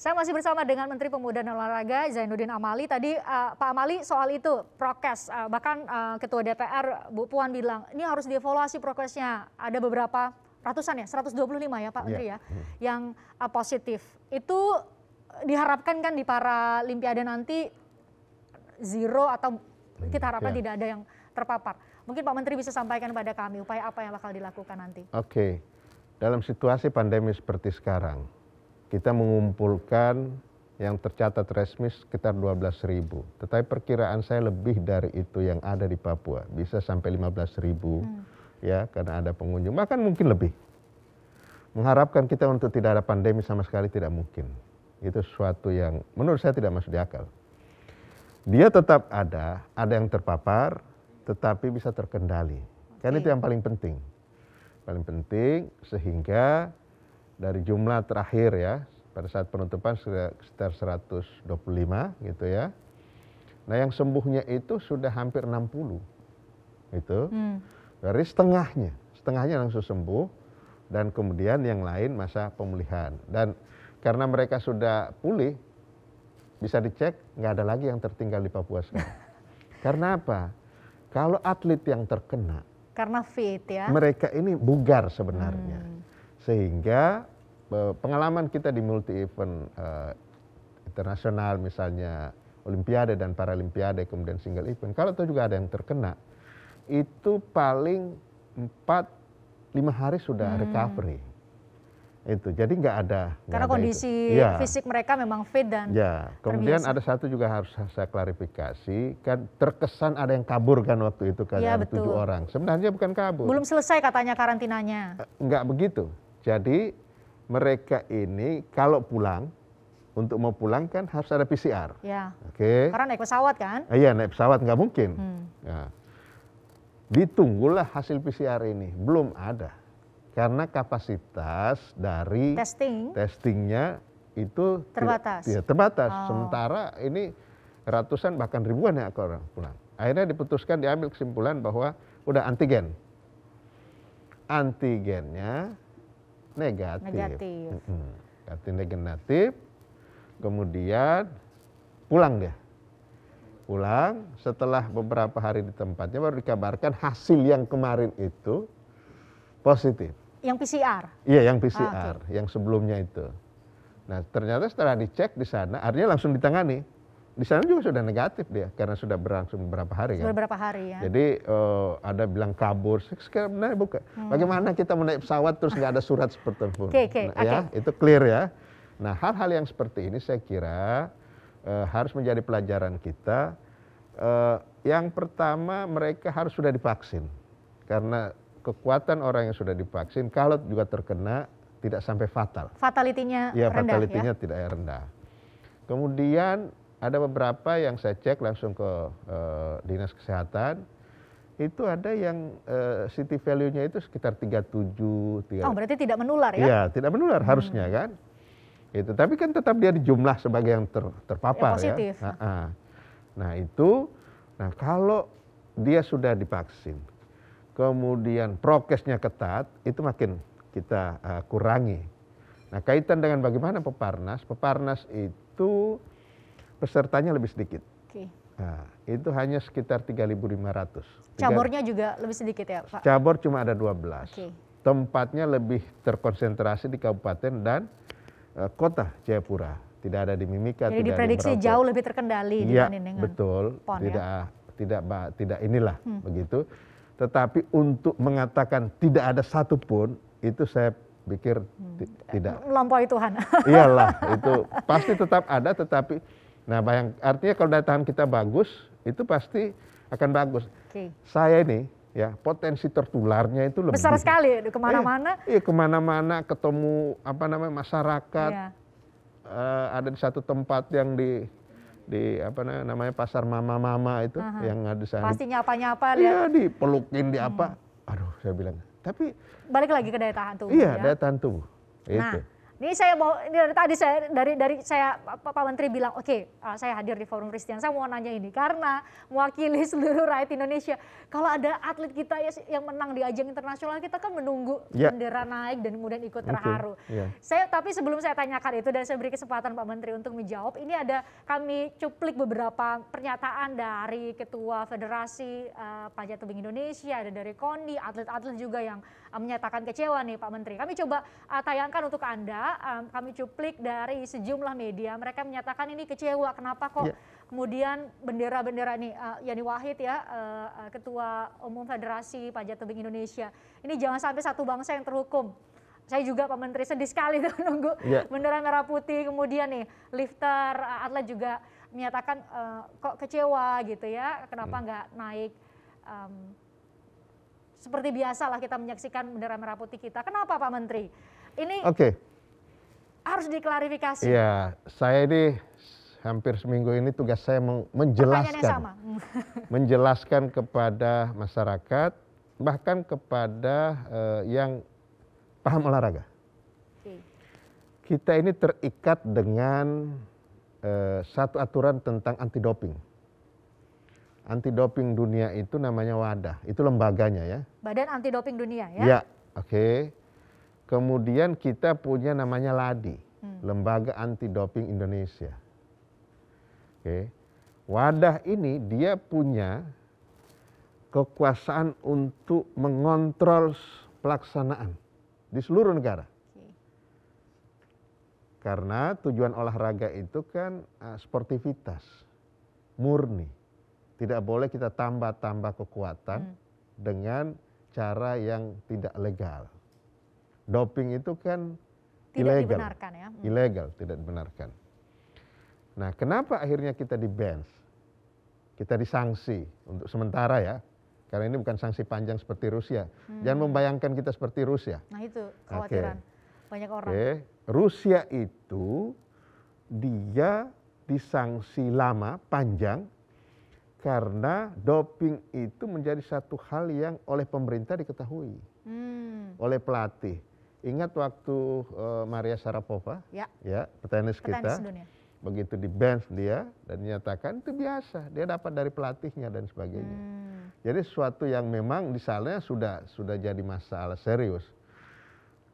Saya masih bersama dengan Menteri Pemuda dan Olahraga Zainuddin Amali. Tadi Pak Amali soal itu prokes, bahkan Ketua DPR Bu Puan bilang ini harus dievaluasi prokesnya. Ada beberapa ratusan ya, 125 ya Pak Menteri ya, yang positif. Itu diharapkan kan di Paralimpiade nanti zero atau kita harapkan tidak ada yang terpapar. Mungkin Pak Menteri bisa sampaikan pada kami upaya apa yang bakal dilakukan nanti. Oke, dalam situasi pandemi seperti sekarang, kita mengumpulkan yang tercatat resmi sekitar 12.000. Tetapi perkiraan saya lebih dari itu yang ada di Papua. Bisa sampai 15.000 ya, karena ada pengunjung. Bahkan mungkin lebih. Mengharapkan kita untuk tidak ada pandemi sama sekali tidak mungkin. Itu sesuatu yang menurut saya tidak masuk di akal. Dia tetap ada yang terpapar, tetapi bisa terkendali. Kan itu yang paling penting. Paling penting sehingga dari jumlah terakhir ya, pada saat penutupan sekitar 125 gitu ya. Nah yang sembuhnya itu sudah hampir 60 gitu. Dari setengahnya langsung sembuh dan kemudian yang lain masa pemulihan. Dan karena mereka sudah pulih, bisa dicek nggak ada lagi yang tertinggal di Papua sekarang. Karena apa? Kalau atlet yang terkena, karena fit ya, mereka ini bugar sebenarnya. Sehingga pengalaman kita di multi event internasional misalnya Olimpiade dan Paralimpiade kemudian single event, kalau itu juga ada yang terkena, itu paling 4-5 hari sudah recovery. Itu jadi nggak ada. Karena kondisi fisik mereka memang fit dan kemudian ada satu juga harus saya klarifikasi, kan terkesan ada yang kabur kan waktu itu kan, ada 7 orang. Sebenarnya bukan kabur. Belum selesai katanya karantinanya. Nggak begitu. Jadi mereka ini kalau pulang, untuk mau pulang kan harus ada PCR. Ya. Oke. Karena naik pesawat kan? Iya, naik pesawat nggak mungkin. Nah, ditunggulah hasil PCR ini, belum ada. Karena kapasitas dari testingnya itu terbatas. Terbatas. Sementara ini ratusan bahkan ribuan ya orang pulang. Akhirnya diputuskan, diambil kesimpulan bahwa udah antigen. Antigennya negatif. Negatif. Kemudian pulang dia. Pulang setelah beberapa hari di tempatnya baru dikabarkan hasil yang kemarin itu positif. Yang PCR? Iya, yang PCR, yang sebelumnya itu. Nah, ternyata setelah dicek di sana, artinya langsung ditangani. Di sana juga sudah negatif dia, karena sudah berlangsung beberapa hari kan. Beberapa hari ya. Jadi ada bilang kabur, sebenarnya bukan. Bagaimana kita mau naik pesawat terus nggak ada surat seperti itu? Ya, itu clear ya. Nah, hal-hal yang seperti ini saya kira harus menjadi pelajaran kita. Yang pertama, mereka harus sudah divaksin. Karena kekuatan orang yang sudah divaksin, kalau juga terkena tidak sampai fatal. Fatalitinya rendah ya? Fatalitinya tidak rendah. Kemudian ada beberapa yang saya cek langsung ke Dinas Kesehatan, itu ada yang city value-nya itu sekitar 37. Oh, berarti tidak menular ya? Iya, tidak menular harusnya kan. Itu, tapi kan tetap dia dijumlah sebagai yang terpapar yang positif. Ya. Nah itu, kalau dia sudah divaksin, kemudian prokesnya ketat, itu makin kita kurangi. Nah kaitan dengan bagaimana Peparnas itu pesertanya lebih sedikit. Nah, itu hanya sekitar 3.500. Cabornya juga lebih sedikit ya Pak? Cabur cuma ada 12. Tempatnya lebih terkonsentrasi di kabupaten dan kota Jayapura. Tidak ada di Mimika. Jadi diprediksi jauh lebih terkendali dibanding dengan betul. PON, Tidak inilah begitu. Tetapi untuk mengatakan tidak ada satupun, itu saya pikir tidak. Melampaui Tuhan. Iyalah, itu pasti tetap ada, tetapi artinya kalau daya tahan kita bagus, itu pasti akan bagus. Saya ini ya potensi tertularnya itu lebih besar sekali kemana-mana. Iya, kemana-mana ketemu masyarakat. Ada di satu tempat yang di pasar mama-mama itu yang ada di sana. Pasti nyapa-nyapa Iya, dipelukin di apa. Aduh, saya bilang. Tapi balik lagi ke daya tahan tubuh. Iya, daya tahan tubuh. Nah, Ini saya mau, ini dari tadi saya Pak Menteri bilang, oke, saya hadir di Forum Christian. Saya mau nanya ini karena mewakili seluruh rakyat Indonesia. Kalau ada atlet kita yang menang di ajang internasional, kita kan menunggu bendera naik dan kemudian ikut terharu. Tapi sebelum saya tanyakan itu dan saya beri kesempatan Pak Menteri untuk menjawab, ini kami cuplik beberapa pernyataan dari Ketua Federasi Panjat Tebing Indonesia, ada dari Kondi, atlet-atlet juga yang menyatakan kecewa nih Pak Menteri. Kami coba tayangkan untuk Anda. Kami cuplik dari sejumlah media, mereka menyatakan ini kecewa, kenapa kok kemudian bendera-bendera nih, Yani Wahid ya, Ketua Umum Federasi Panjat Tebing Indonesia, ini jangan sampai satu bangsa yang terhukum. Saya juga Pak Menteri sedih sekali tuh nunggu bendera merah putih, kemudian nih lifter, atlet juga menyatakan kok kecewa gitu ya, kenapa nggak naik seperti biasa lah kita menyaksikan bendera merah putih kita. Kenapa Pak Menteri? Ini harus diklarifikasi. Iya, saya ini hampir seminggu ini tugas saya menjelaskan kepada masyarakat, bahkan kepada yang paham olahraga. Kita ini terikat dengan satu aturan tentang anti doping. Anti doping dunia itu namanya WADA, itu lembaganya ya. Badan Anti Doping Dunia ya? Ya, oke. Kemudian kita punya namanya LADI, Lembaga Anti Doping Indonesia. Oke. WADA ini dia punya kekuasaan untuk mengontrol pelaksanaan di seluruh negara. Karena tujuan olahraga itu kan sportivitas, murni. Tidak boleh kita tambah-tambah kekuatan dengan cara yang tidak legal. Doping itu kan tidak ilegal, dibenarkan ya. Ilegal, tidak dibenarkan. Nah, kenapa akhirnya kita di-ban? Kita disanksi untuk sementara ya. Karena ini bukan sanksi panjang seperti Rusia. Jangan membayangkan kita seperti Rusia. Nah itu kekhawatiran banyak orang. Rusia itu dia disanksi lama, panjang, karena doping itu menjadi satu hal yang oleh pemerintah diketahui, oleh pelatih. Ingat waktu Maria Sharapova, petenis kita, begitu di-ban dia dan dinyatakan itu biasa, dia dapat dari pelatihnya dan sebagainya. Jadi sesuatu yang memang di sana sudah jadi masalah serius.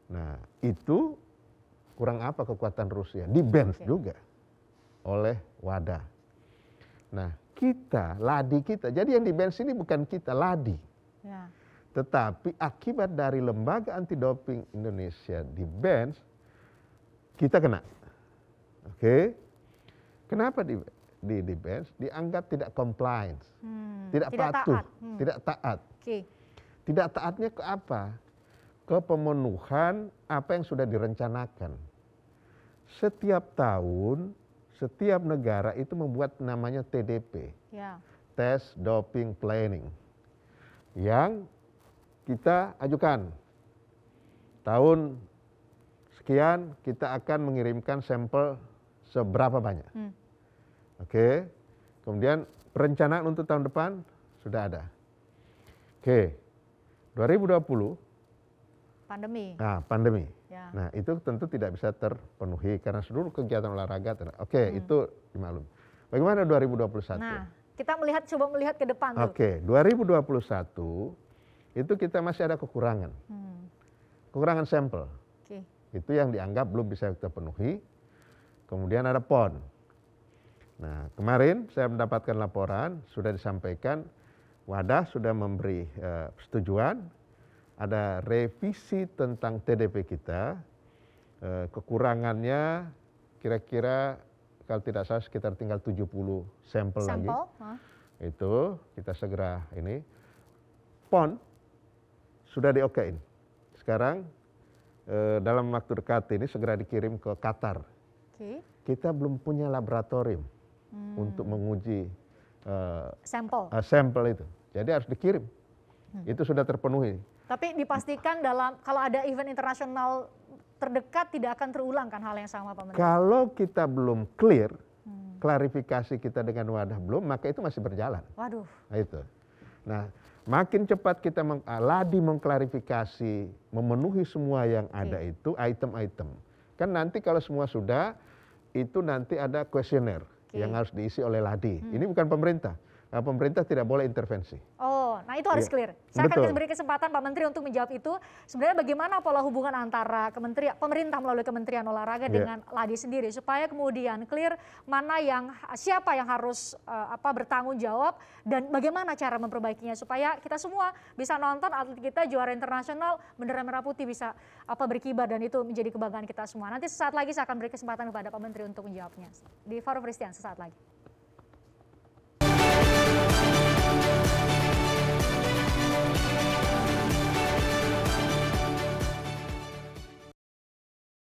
Nah itu kurang apa kekuatan Rusia, di-ban juga oleh WADA. Nah kita, LADI kita, jadi yang di-ban ini bukan kita, LADI. Tetapi akibat dari Lembaga Anti Doping Indonesia di-ban, kita kena. Kenapa di-ban? Dianggap tidak compliance, tidak patuh, tidak taat. Tidak taatnya ke apa? Ke pemenuhan apa yang sudah direncanakan. Setiap tahun, setiap negara itu membuat namanya TDP, Test Doping Planning, yang kita ajukan. Tahun sekian kita akan mengirimkan sampel seberapa banyak. Kemudian perencanaan untuk tahun depan sudah ada. 2020 pandemi. Nah, pandemi. Nah, itu tentu tidak bisa terpenuhi karena seluruh kegiatan olahraga. Itu dimaklum. Bagaimana 2021? Nah, kita coba melihat ke depan tuh. 2021 itu kita masih ada kekurangan. Kekurangan sampel. Itu yang dianggap belum bisa kita penuhi. Kemudian ada PON. Nah, kemarin saya mendapatkan laporan, sudah disampaikan, WADA sudah memberi persetujuan, ada revisi tentang TDP kita, kekurangannya kira-kira kalau tidak salah sekitar tinggal 70 sampel lagi. Itu kita segera ini. PON sudah di-okein. Sekarang dalam waktu dekat ini segera dikirim ke Qatar. Kita belum punya laboratorium untuk menguji sampel itu. Jadi harus dikirim. Itu sudah terpenuhi. Tapi dipastikan kalau ada event internasional terdekat tidak akan terulang kan hal yang sama Pak Menteri? Kalau kita belum clear, klarifikasi kita dengan WADA belum, maka itu masih berjalan. Waduh. Nah, itu. Nah, makin cepat kita LADI mengklarifikasi, memenuhi semua yang ada itu, item-item. Kan nanti kalau semua sudah, itu nanti ada kuesioner yang harus diisi oleh LADI. Ini bukan pemerintah. Nah, pemerintah tidak boleh intervensi. Oh, nah itu harus clear. Saya akan beri kesempatan Pak Menteri untuk menjawab itu. Sebenarnya bagaimana pola hubungan antara pemerintah melalui Kementerian Olahraga dengan LADI sendiri supaya kemudian clear mana siapa yang harus bertanggung jawab dan bagaimana cara memperbaikinya supaya kita semua bisa nonton atlet kita juara internasional bendera merah putih bisa berkibar dan itu menjadi kebanggaan kita semua. Nanti sesaat lagi saya akan beri kesempatan kepada Pak Menteri untuk menjawabnya. Di Forum Christian sesaat lagi.